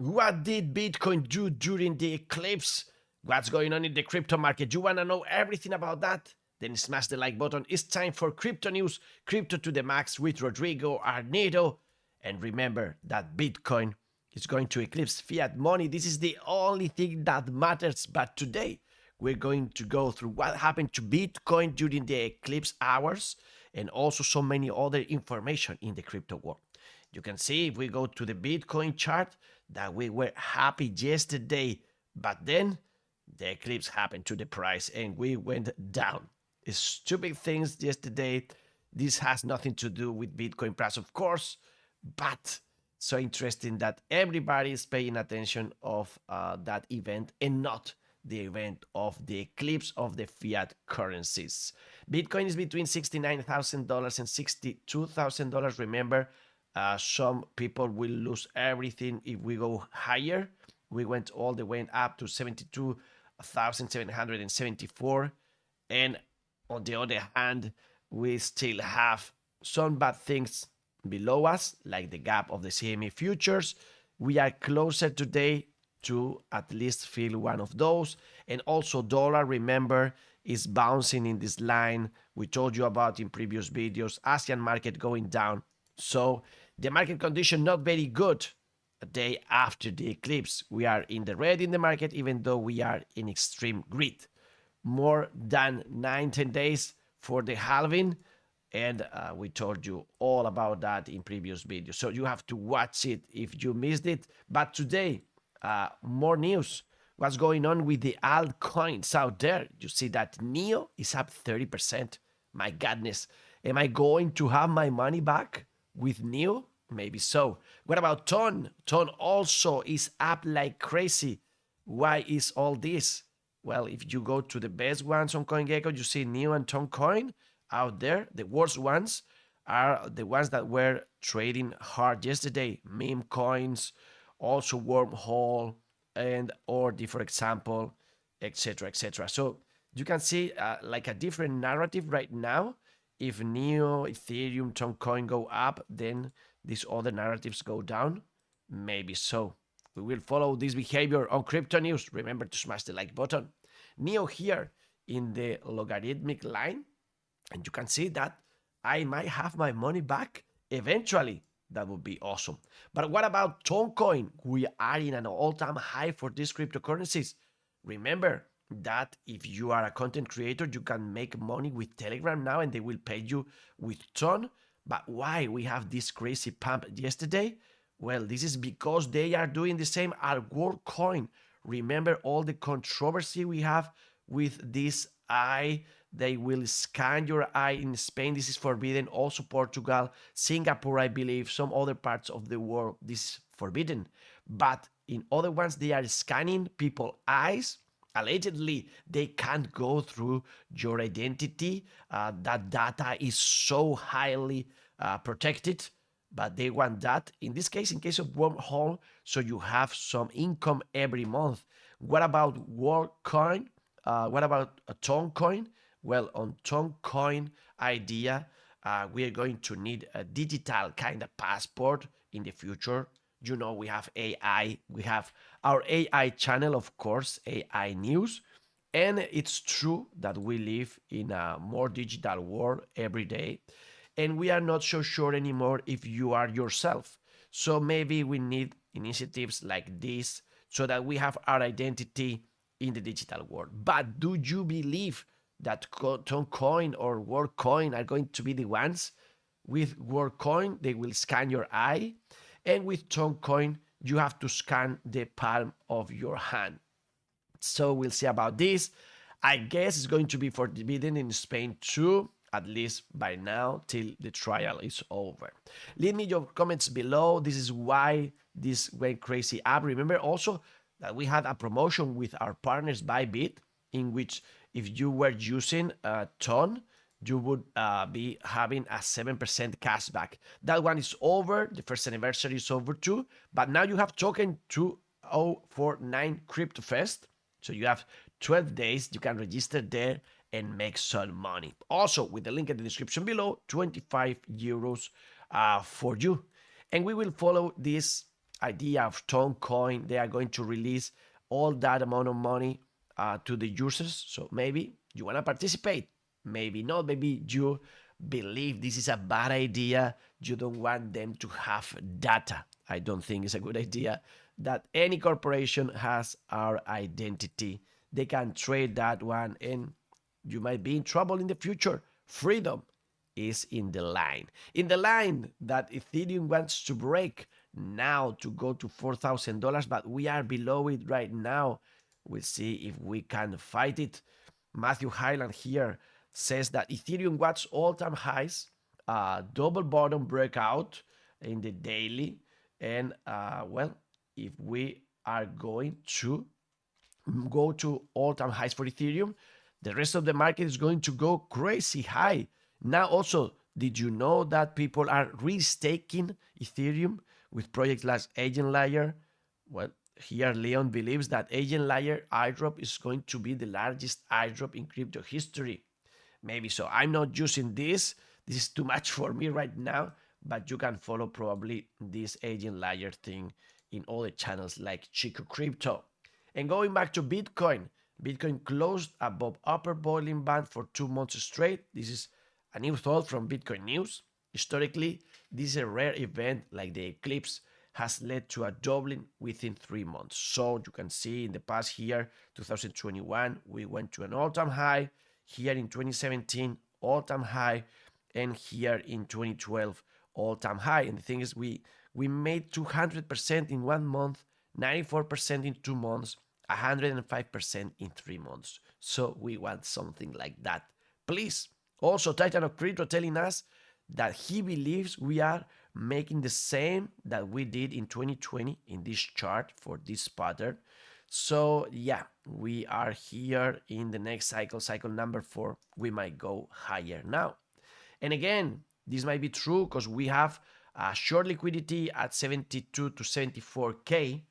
What did Bitcoin do during the eclipse? What's going on in the crypto market? You want to know everything about that? Then smash the like button. It's time for Crypto News, Crypto to the Max with Rodrigo Arnedo. And remember that Bitcoin is going to eclipse fiat money. This is the only thing that matters. But today, we're going to go through what happened to Bitcoin during the eclipse hours and also so many other information in the crypto world. You can see if we go to the Bitcoin chart that we were happy yesterday, but then the eclipse happened to the price and we went down. It's stupid things yesterday. This has nothing to do with Bitcoin price, of course, but so interesting that everybody is paying attention of that event and not the event of the eclipse of the fiat currencies. Bitcoin is between $69,000 and $62,000. Remember, some people will lose everything if we go higher. We went all the way up to 72,774. And on the other hand, we still have some bad things below us, like the gap of the CME futures. We are closer today to at least feel one of those. And also dollar, remember, is bouncing in this line we told you about in previous videos. Asian market going down. So the market condition not very good a day after the eclipse. We are in the red in the market, even though we are in extreme greed. More than 9-10 days for the halving, and we told you all about that in previous videos. So you have to watch it if you missed it. But today, more news. What's going on with the altcoins out there? You see that NEO is up 30%. My goodness. Am I going to have my money back with NEO? Maybe so. What about TON? TON also is up like crazy. Why is all this? Well, if you go to the best ones on CoinGecko, you see NEO and TomCoin out there. The worst ones are the ones that were trading hard yesterday. Meme coins, also Wormhole, and Ordi, for example, etc., etc. So you can see like a different narrative right now. If NEO, Ethereum, TomCoin go up, then these other narratives go down. Maybe so. We will follow this behavior on Crypto News. Remember to smash the like button. NEO here in the logarithmic line, and you can see that I might have my money back eventually. That would be awesome. But what about TomCoin? We are in an all-time high for these cryptocurrencies. Remember that if you are a content creator, you can make money with Telegram now and they will pay you with Ton. But why we have this crazy pump yesterday? Well, this is because they are doing the same at WorldCoin. Remember all the controversy we have with this eye. They will scan your eye in Spain. This is forbidden. Also Portugal, Singapore, I believe, some other parts of the world, this is forbidden. But in other ones, they are scanning people's eyes. Allegedly, they can't go through your identity. That data is so highly protected, but they want that. In this case, in case of Wormhole, so you have some income every month. What about WorldCoin? What about TomCoin? Well, on TomCoin idea, we are going to need a digital kind of passport in the future. You know, we have AI. We have our AI channel, of course, AI News. And it's true that we live in a more digital world every day. And we are not so sure anymore if you are yourself. So maybe we need initiatives like this so that we have our identity in the digital world. But do you believe that TomCoin or WorldCoin are going to be the ones? With WorldCoin, they will scan your eye. And with TomCoin, you have to scan the palm of your hand. So we'll see about this. I guess it's going to be forbidden in Spain too, at least by now, till the trial is over. Leave me your comments below. This is why this went crazy up. Remember also that we had a promotion with our partners Bybit, in which if you were using a ton, you would be having a 7% cashback. That one is over. The first anniversary is over too. But now you have token 2049 CryptoFest. So you have 12 days. You can register there and make some money. Also, with the link in the description below, 25 euros for you. And we will follow this idea of TomCoin, they are going to release all that amount of money to the users. So maybe you want to participate, maybe not, maybe you believe this is a bad idea, you don't want them to have data. I don't think it's a good idea that any corporation has our identity. They can trade that one and you might be in trouble in the future. Freedom is in the line. In the line that Ethereum wants to break now to go to $4,000, but we are below it right now. We'll see if we can fight it. Matthew Highland here says that Ethereum wants all-time highs, double bottom breakout in the daily, and well, if we are going to go to all-time highs for Ethereum, the rest of the market is going to go crazy high. Now also, did you know that people are restaking Ethereum with projects like Agent Layer? Well, here Leon believes that Agent Layer airdrop is going to be the largest airdrop in crypto history. Maybe so. I'm not using this. This is too much for me right now, but you can follow probably this Agent Layer thing in all the channels like Chico Crypto. And going back to Bitcoin, Bitcoin closed above upper boiling band for 2 months straight. This is a new thought from Bitcoin News. Historically, this is a rare event like the Eclipse has led to a doubling within 3 months. So you can see in the past year, 2021, we went to an all-time high. Here in 2017, all-time high. And here in 2012, all-time high. And the thing is, we made 200% in 1 month, 94% in 2 months, 105% in 3 months. So we want something like that. Please. Also, Titan of Crypto telling us that he believes we are making the same that we did in 2020 in this chart for this pattern. So yeah, we are here in the next cycle, cycle number 4. We might go higher now. And again, this might be true because we have short liquidity at 72 to 74K,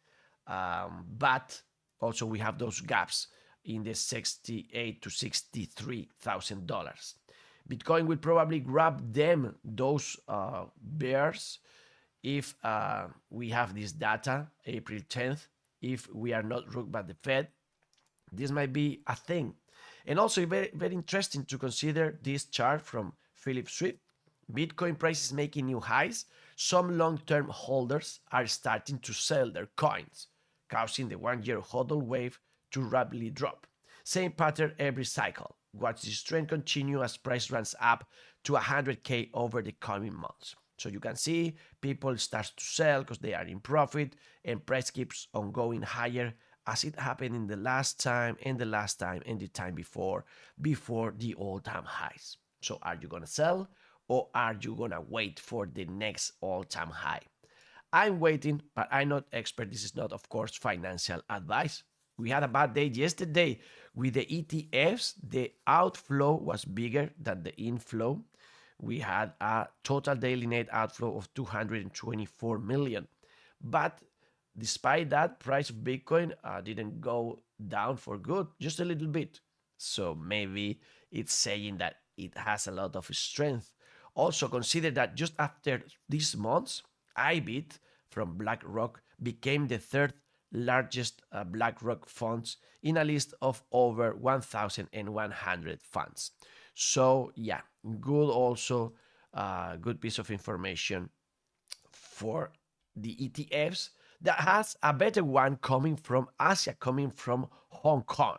but also we have those gaps in the 68 to $63,000. Bitcoin will probably grab them, those bears, if we have this data, April 10th, if we are not rooked by the Fed. This might be a thing. And also very, very interesting to consider this chart from Philip Swift. Bitcoin price is making new highs. Some long-term holders are starting to sell their coins, causing the 1-year hodl wave to rapidly drop. Same pattern every cycle. Watch this trend continue as price runs up to 100K over the coming months. So you can see people start to sell because they are in profit and price keeps on going higher as it happened in the last time and the last time and the time before the all-time highs. So are you going to sell or are you going to wait for the next all-time high? I'm waiting, but I'm not expert. This is not, of course, financial advice. We had a bad day yesterday with the ETFs. The outflow was bigger than the inflow. We had a total daily net outflow of 224 million. But despite that, price of Bitcoin didn't go down for good, just a little bit. So maybe it's saying that it has a lot of strength. Also consider that just after these months, IBIT from BlackRock became the third largest BlackRock funds in a list of over 1,100 funds. So yeah, good also, good piece of information for the ETFs that has a better one coming from Asia, coming from Hong Kong.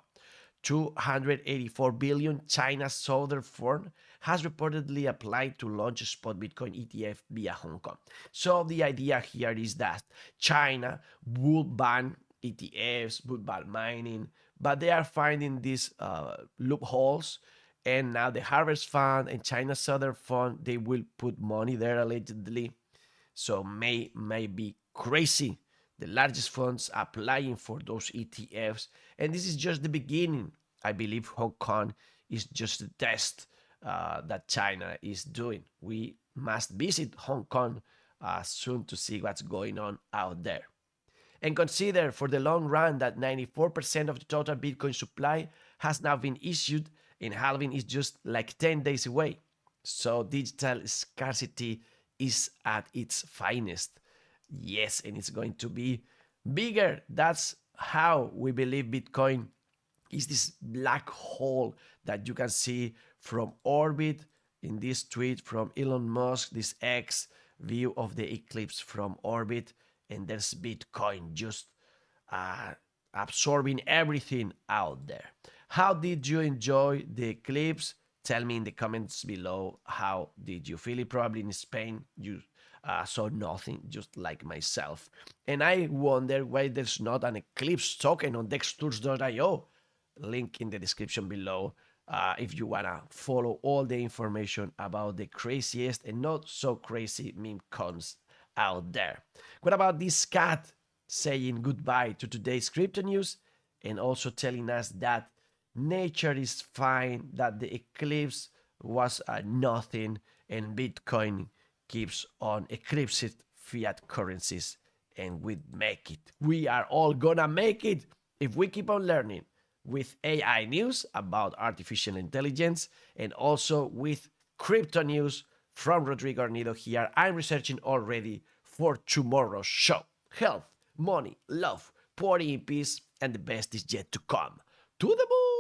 284 billion China's Southern Fund has reportedly applied to launch a spot Bitcoin ETF via Hong Kong. So the idea here is that China would ban ETFs, would ban mining, but they are finding these loopholes. And now the Harvest Fund and China Southern Fund, they will put money there allegedly. So may be crazy. The largest funds applying for those ETFs. And this is just the beginning. I believe Hong Kong is just a test that China is doing. We must visit Hong Kong soon to see what's going on out there. And consider for the long run that 94% of the total Bitcoin supply has now been issued and halving is just like 10 days away. So digital scarcity is at its finest. Yes, and it's going to be bigger. That's how we believe Bitcoin is this black hole that you can see from orbit in this tweet from Elon Musk, this X view of the eclipse from orbit, and there's Bitcoin just uh, absorbing everything out there. How did you enjoy the eclipse? Tell me in the comments below how did you feel it. Probably in Spain you saw nothing, just like myself. And I wonder why there's not an eclipse token on dextours.io. Link in the description below if you wanna follow all the information about the craziest and not so crazy meme coins out there. What about this cat saying goodbye to today's crypto news and also telling us that nature is fine, that the eclipse was nothing, and Bitcoin keeps on eclipsing fiat currencies, and we make it. We are all gonna make it if we keep on learning with AI news about artificial intelligence and also with crypto news from Rodrigo Arnedo here. I'm researching already for tomorrow's show. Health, money, love, party in peace, and the best is yet to come. To the moon!